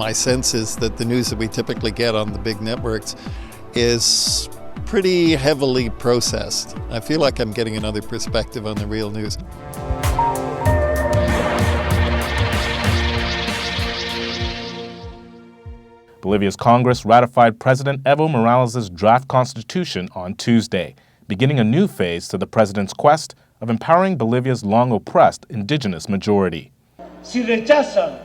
My sense is that the news that we typically get on the big networks is pretty heavily processed. I feel like I'm getting another perspective on the real news. Bolivia's Congress ratified President Evo Morales' draft constitution on Tuesday, beginning a new phase to the president's quest of empowering Bolivia's long-oppressed indigenous majority. Si rechazan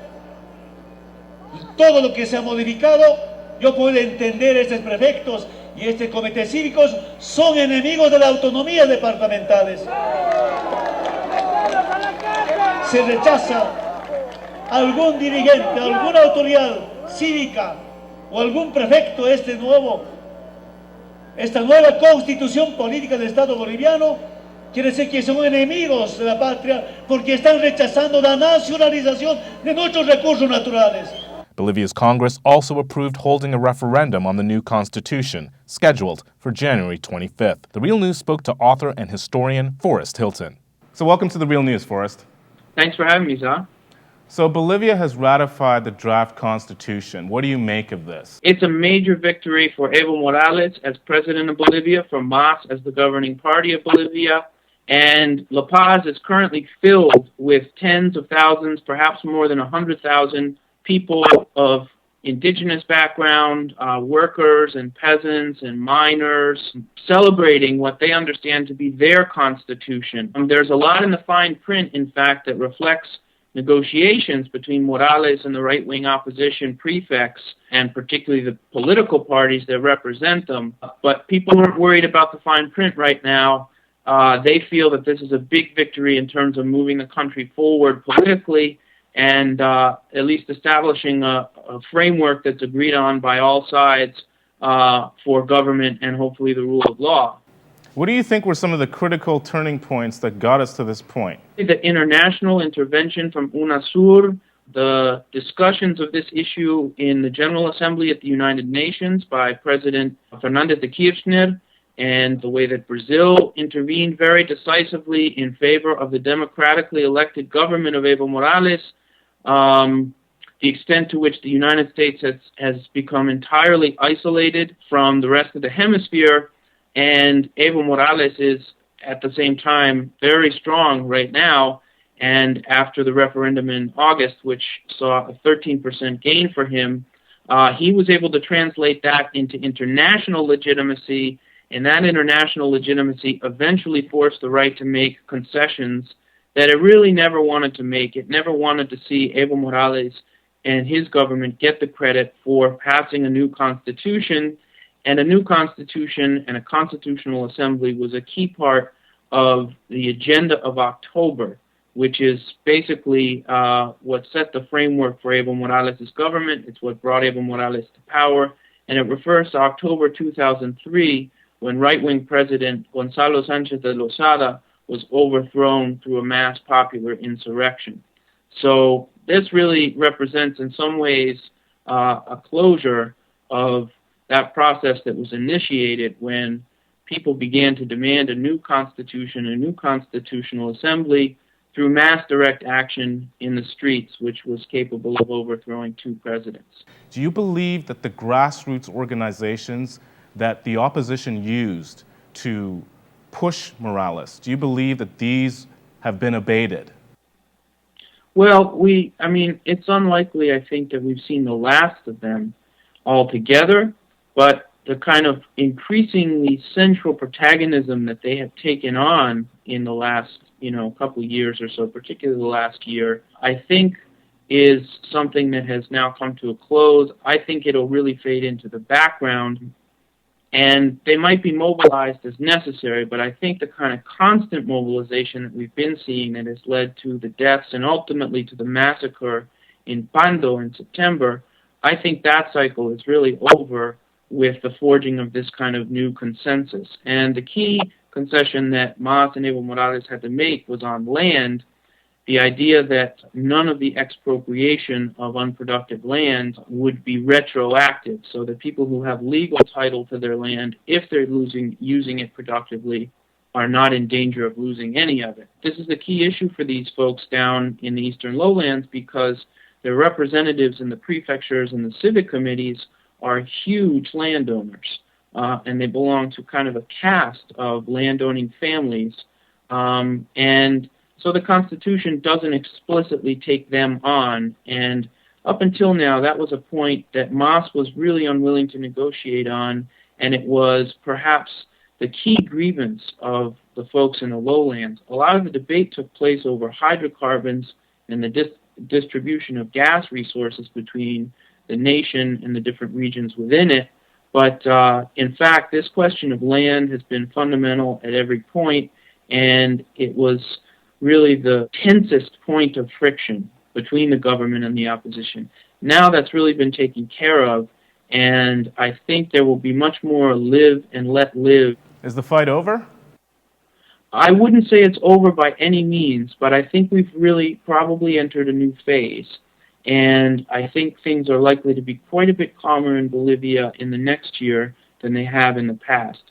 todo lo que se ha modificado, yo puedo entender estos prefectos y este comité cívicos son enemigos de la autonomía departamentales. Se rechaza algún dirigente, alguna autoridad cívica o algún prefecto esta nueva constitución política del Estado boliviano, quiere decir que son enemigos de la patria porque están rechazando la nacionalización de nuestros recursos naturales. Bolivia's Congress also approved holding a referendum on the new constitution, scheduled for January 25th. The Real News spoke to author and historian Forrest Hylton. So welcome to The Real News, Forrest. Thanks for having me, Zah. So Bolivia has ratified the draft constitution. What do you make of this? It's a major victory for Evo Morales as president of Bolivia, for MAS as the governing party of Bolivia, and La Paz is currently filled with tens of thousands, perhaps more than 100,000 people of indigenous background, workers and peasants and miners, celebrating what they understand to be their constitution. There's a lot in the fine print, in fact, that reflects negotiations between Morales and the right-wing opposition prefects, and particularly the political parties that represent them. But people aren't worried about the fine print right now. They feel that this is a big victory in terms of moving the country forward politically and at least establishing a framework that's agreed on by all sides for government and hopefully the rule of law. What do you think were some of the critical turning points that got us to this point? The international intervention from UNASUR, the discussions of this issue in the General Assembly at the United Nations by President Fernandez de Kirchner, and the way that Brazil intervened very decisively in favor of the democratically elected government of Evo Morales, the extent to which the United States has become entirely isolated from the rest of the hemisphere, and Evo Morales is, at the same time, very strong right now. And after the referendum in August, which saw a 13% gain for him, he was able to translate that into international legitimacy, and that international legitimacy eventually forced the right to make concessions that it really never wanted to make. It never wanted to see Evo Morales and his government get the credit for passing a new constitution. And a new constitution and a constitutional assembly was a key part of the agenda of October, which is basically what set the framework for Evo Morales' government. It's what brought Evo Morales to power. And it refers to October 2003, when right-wing President Gonzalo Sánchez de Lozada was overthrown through a mass popular insurrection. So this really represents, in some ways, a closure of that process that was initiated when people began to demand a new constitution, a new constitutional assembly, through mass direct action in the streets, which was capable of overthrowing two presidents. Do you believe that the grassroots organizations that the opposition used to push Morales, do you believe that these have been abated? Well, it's unlikely, I think, that we've seen the last of them altogether, but the kind of increasingly central protagonism that they have taken on in the last, couple of years or so, particularly the last year, I think is something that has now come to a close. I think it'll really fade into the background, and they might be mobilized as necessary, but I think the kind of constant mobilization that we've been seeing that has led to the deaths and ultimately to the massacre in Pando in September, I think that cycle is really over with the forging of this kind of new consensus. And the key concession that MAS and Evo Morales had to make was on land, the idea that none of the expropriation of unproductive land would be retroactive, so that people who have legal title to their land, if they're using it productively, are not in danger of losing any of it. This is the key issue for these folks down in the eastern lowlands because the representatives in the prefectures and the civic committees are huge landowners, and they belong to kind of a caste of landowning families. And so the Constitution doesn't explicitly take them on, and up until now, that was a point that Mas was really unwilling to negotiate on, and it was perhaps the key grievance of the folks in the lowlands. A lot of the debate took place over hydrocarbons and the distribution of gas resources between the nation and the different regions within it. But in fact, this question of land has been fundamental at every point, and it was really the tensest point of friction between the government and the opposition. Now that's really been taken care of, and I think there will be much more live and let live. Is the fight over? I wouldn't say it's over by any means, but I think we've really probably entered a new phase. And I think things are likely to be quite a bit calmer in Bolivia in the next year than they have in the past.